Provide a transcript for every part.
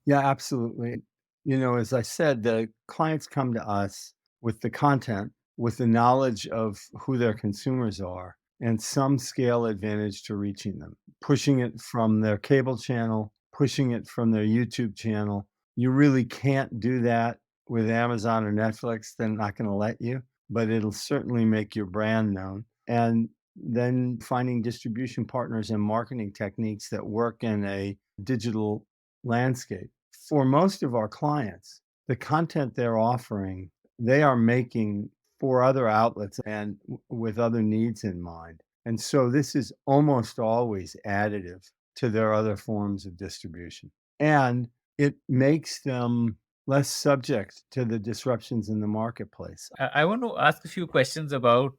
Yeah, absolutely. As I said, the clients come to us with the content, with the knowledge of who their consumers are, and some scale advantage to reaching them, pushing it from their cable channel, pushing it from their YouTube channel. You really can't do that with Amazon or Netflix. They're not going to let you, but it'll certainly make your brand known. And then finding distribution partners and marketing techniques that work in a digital landscape. For most of our clients, the content they're offering, they are making for other outlets and with other needs in mind. And so this is almost always additive to their other forms of distribution. And it makes them less subject to the disruptions in the marketplace. I want to ask a few questions about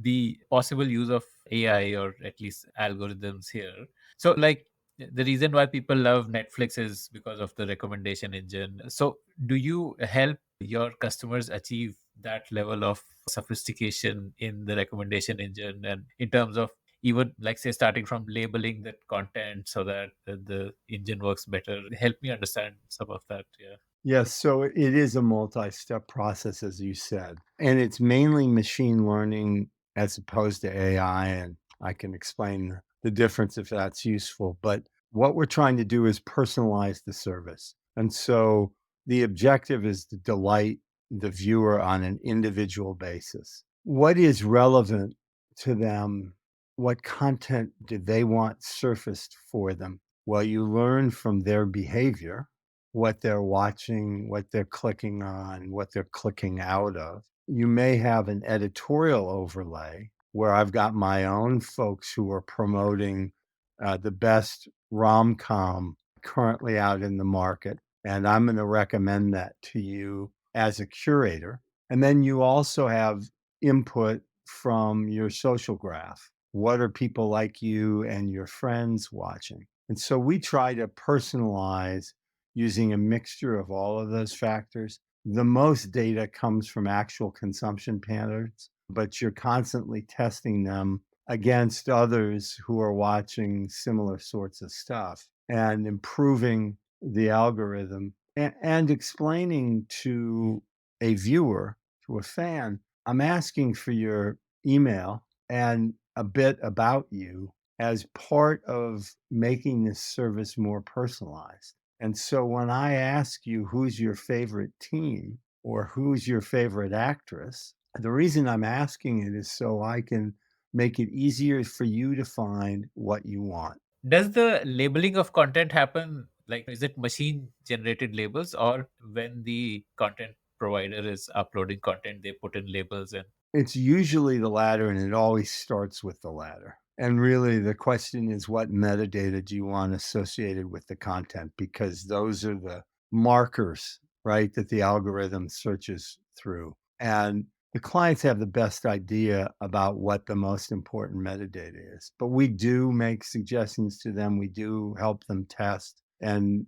the possible use of AI or at least algorithms here. So, like, the reason why people love Netflix is because of the recommendation engine. So, do you help your customers achieve that level of sophistication in the recommendation engine and in terms of even, like, say, starting from labeling that content so that the engine works better? Help me understand some of that. Yeah. Yes, so it is a multi-step process, as you said, and it's mainly machine learning as opposed to AI, and I can explain the difference if that's useful. But what we're trying to do is personalize the service. And so the objective is to delight the viewer on an individual basis. What is relevant to them? What content do they want surfaced for them? Well, you learn from their behavior what they're watching, what they're clicking on, what they're clicking out of. You may have an editorial overlay where I've got my own folks who are promoting the best rom com currently out in the market. And I'm going to recommend that to you as a curator. And then you also have input from your social graph. What are people like you and your friends watching? And so we try to personalize using a mixture of all of those factors. The most data comes from actual consumption patterns, but you're constantly testing them against others who are watching similar sorts of stuff and improving the algorithm and explaining to a viewer, to a fan, I'm asking for your email and a bit about you as part of making this service more personalized. And so when I ask you who's your favorite team or who's your favorite actress, the reason I'm asking it is so I can make it easier for you to find what you want. Does the labeling of content happen, like, is it machine generated labels, or when the content provider is uploading content, they put in labels and It's usually the latter, and it always starts with the latter. And really, the question is what metadata do you want associated with the content? Because those are the markers, right, that the algorithm searches through. And the clients have the best idea about what the most important metadata is. But we do make suggestions to them, we do help them test, and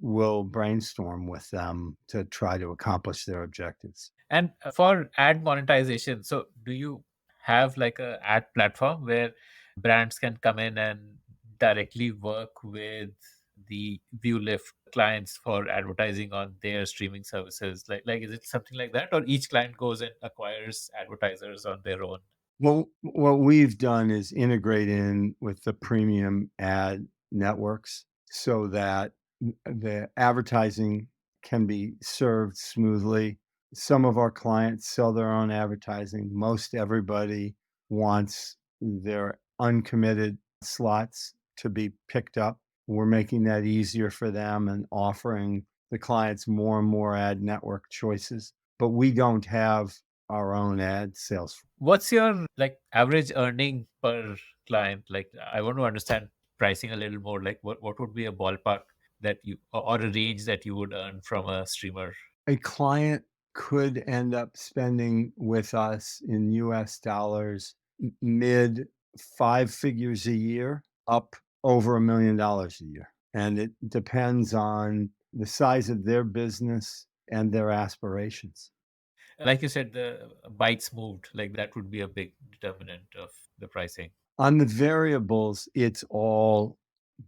we'll brainstorm with them to try to accomplish their objectives. for ad monetization, so do you have like a ad platform where brands can come in and directly work with the Viewlift clients for advertising on their streaming services? Like is it something like that, or each client goes and acquires advertisers on their own? Well, what we've done is integrate in with the premium ad networks so that the advertising can be served smoothly. Some of our clients sell their own advertising. Most everybody wants their uncommitted slots to be picked up. We're making that easier for them and offering the clients more and more ad network choices. But we don't have our own ad sales. What's your like average earning per client? Like, I want to understand pricing a little more. Like, what would be a ballpark that you or a range that you would earn from a streamer? A client could end up spending with us in US dollars mid five figures a year, up over $1 million a year. And it depends on the size of their business and their aspirations. Like you said, the bytes moved. Like that would be a big determinant of the pricing. On the variables, it's all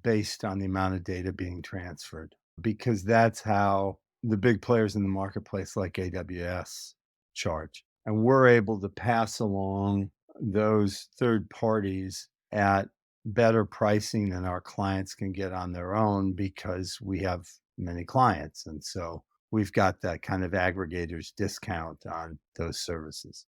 based on the amount of data being transferred. because that's how the big players in the marketplace like AWS charge. And we're able to pass along those third parties at better pricing than our clients can get on their own because we have many clients. And so we've got that kind of aggregator's discount on those services.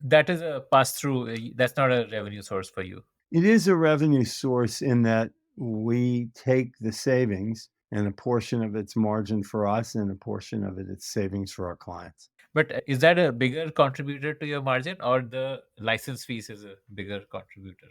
That is a pass through. That's not a revenue source for you. It is a revenue source in that we take the savings and a portion of it's margin for us and a portion of it's savings for our clients. But is that a bigger contributor to your margin, or the license fees is a bigger contributor?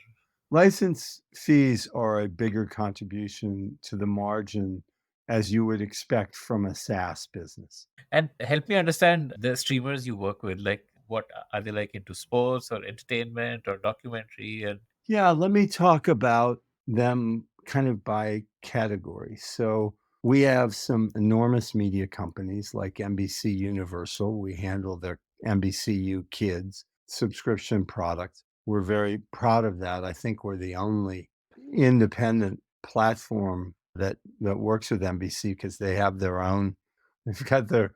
License fees are a bigger contribution to the margin as you would expect from a SaaS business. And help me understand the streamers you work with. Like, what are they like into sports or entertainment or documentary? And Yeah, let me talk about them kind of by category. So we have some enormous media companies like NBC Universal. We handle their NBCU Kids subscription product. We're very proud of that. I think we're the only independent platform that works with NBC because they have their own. They've got their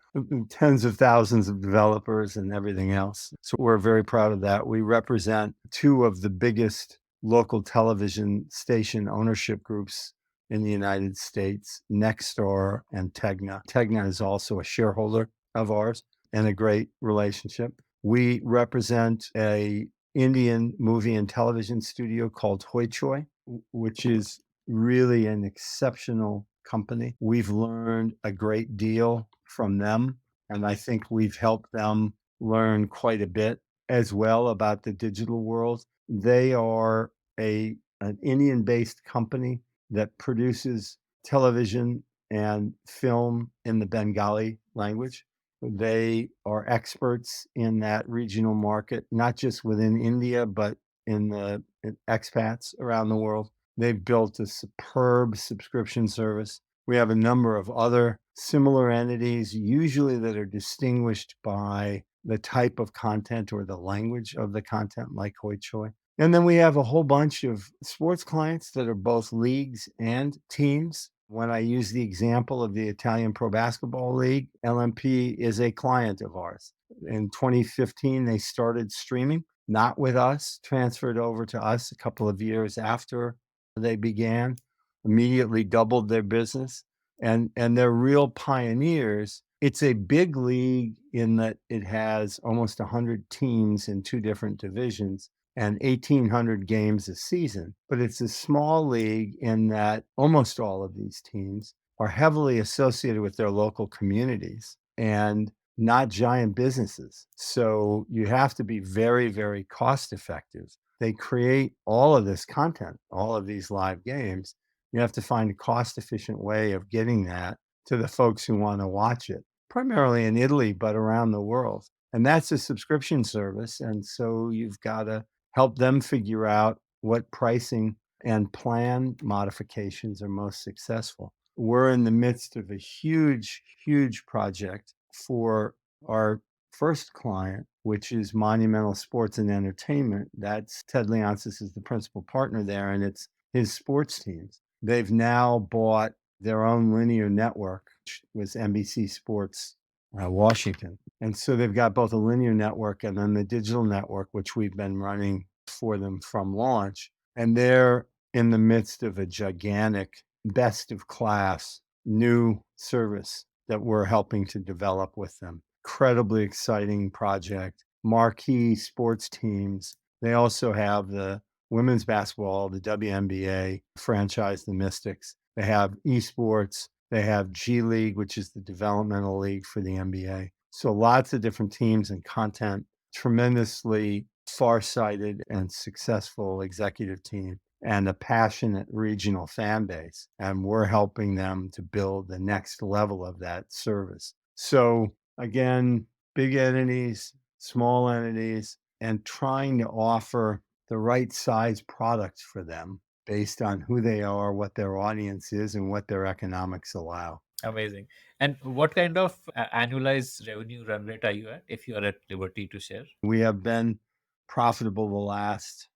tens of thousands of developers and everything else. So we're very proud of that. We represent two of the biggest local television station ownership groups in the United States, Nexstar and Tegna. Tegna is also a shareholder of ours and a great relationship. We represent a Indian movie and television studio called Hoi Choi, which is really an exceptional company. We've learned a great deal from them, and I think we've helped them learn quite a bit as well about the digital world. They are an Indian-based company that produces television and film in the Bengali language. They are experts in that regional market, not just within India, but in expats around the world. They've built a superb subscription service. We have a number of other similar entities, usually that are distinguished by the type of content or the language of the content, like Hoi Choi. And then we have a whole bunch of sports clients that are both leagues and teams. When I use the example of the Italian Pro Basketball League, LMP is a client of ours. In 2015, they started streaming, not with us, transferred over to us a couple of years after they began, immediately doubled their business, and they're real pioneers. It's a big league in that it has almost 100 teams in two different divisions and 1,800 games a season. But it's a small league in that almost all of these teams are heavily associated with their local communities and not giant businesses. So you have to be very, very cost effective. They create all of this content, all of these live games. You have to find a cost efficient way of getting that to the folks who want to watch it, primarily in Italy, but around the world. And that's a subscription service. And so you've got to help them figure out what pricing and plan modifications are most successful. We're in the midst of a huge, huge project for our first client, which is Monumental Sports and Entertainment. That's Ted Leonsis is the principal partner there, and it's his sports teams. They've now bought their own linear network, which was NBC Sports Washington. And so they've got both a linear network and then the digital network, which we've been running for them from launch. And they're in the midst of a gigantic, best of class new service that we're helping to develop with them. Incredibly exciting project, marquee sports teams. They also have the women's basketball, the WNBA franchise, the Mystics. They have esports. They have G League, which is the developmental league for the NBA. So lots of different teams and content, tremendously far-sighted and successful executive team, and a passionate regional fan base. And we're helping them to build the next level of that service. So again, big entities, small entities, and trying to offer the right size product for them based on who they are, what their audience is, and what their economics allow. amazing. And what kind of annualized revenue run rate are you at, if you are at liberty to share? We have been profitable the last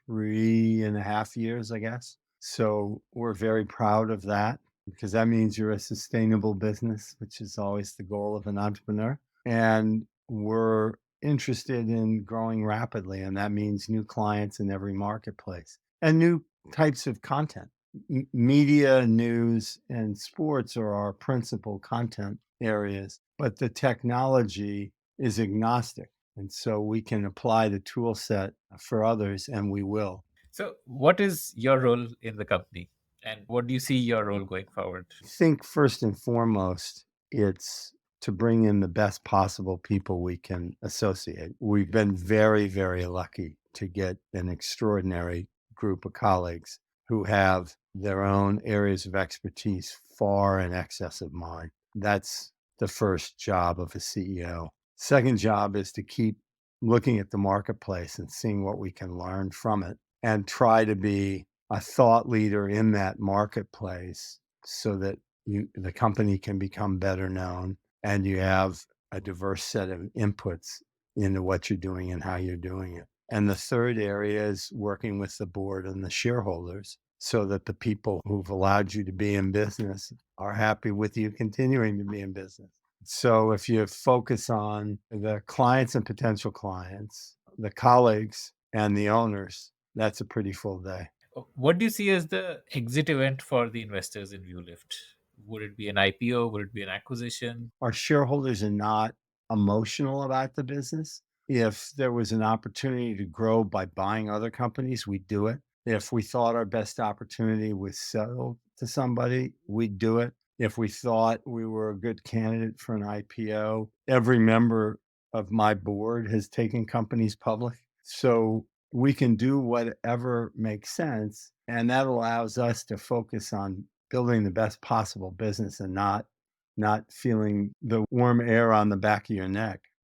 3.5 years, I guess. So we're very proud of that. because that means you're a sustainable business, which is always the goal of an entrepreneur. And we're interested in growing rapidly, and that means new clients in every marketplace and new types of content. Media, news, and sports are our principal content areas, but the technology is agnostic. And so we can apply the tool set for others, and we will. So, what is your role in the company, and what do you see your role going forward? I think first and foremost, it's to bring in the best possible people we can associate. We've been very, very lucky to get an extraordinary group of colleagues who have their own areas of expertise far in excess of mine. That's the first job of a CEO. Second job is to keep looking at the marketplace and seeing what we can learn from it and try to be a thought leader in that marketplace so that the company can become better known and you have a diverse set of inputs into what you're doing and how you're doing it. And the third area is working with the board and the shareholders so that the people who've allowed you to be in business are happy with you continuing to be in business. So if you focus on the clients and potential clients, the colleagues and the owners, that's a pretty full day. What do you see as the exit event for the investors in Viewlift? Would it be an IPO? Would it be an acquisition? Our shareholders are not emotional about the business. If there was an opportunity to grow by buying other companies, we'd do it. If we thought our best opportunity was sell to somebody, we'd do it. If we thought we were a good candidate for an IPO, every member of my board has taken companies public. So we can do whatever makes sense. And that allows us to focus on building the best possible business and not feeling the warm air on the back of your neck.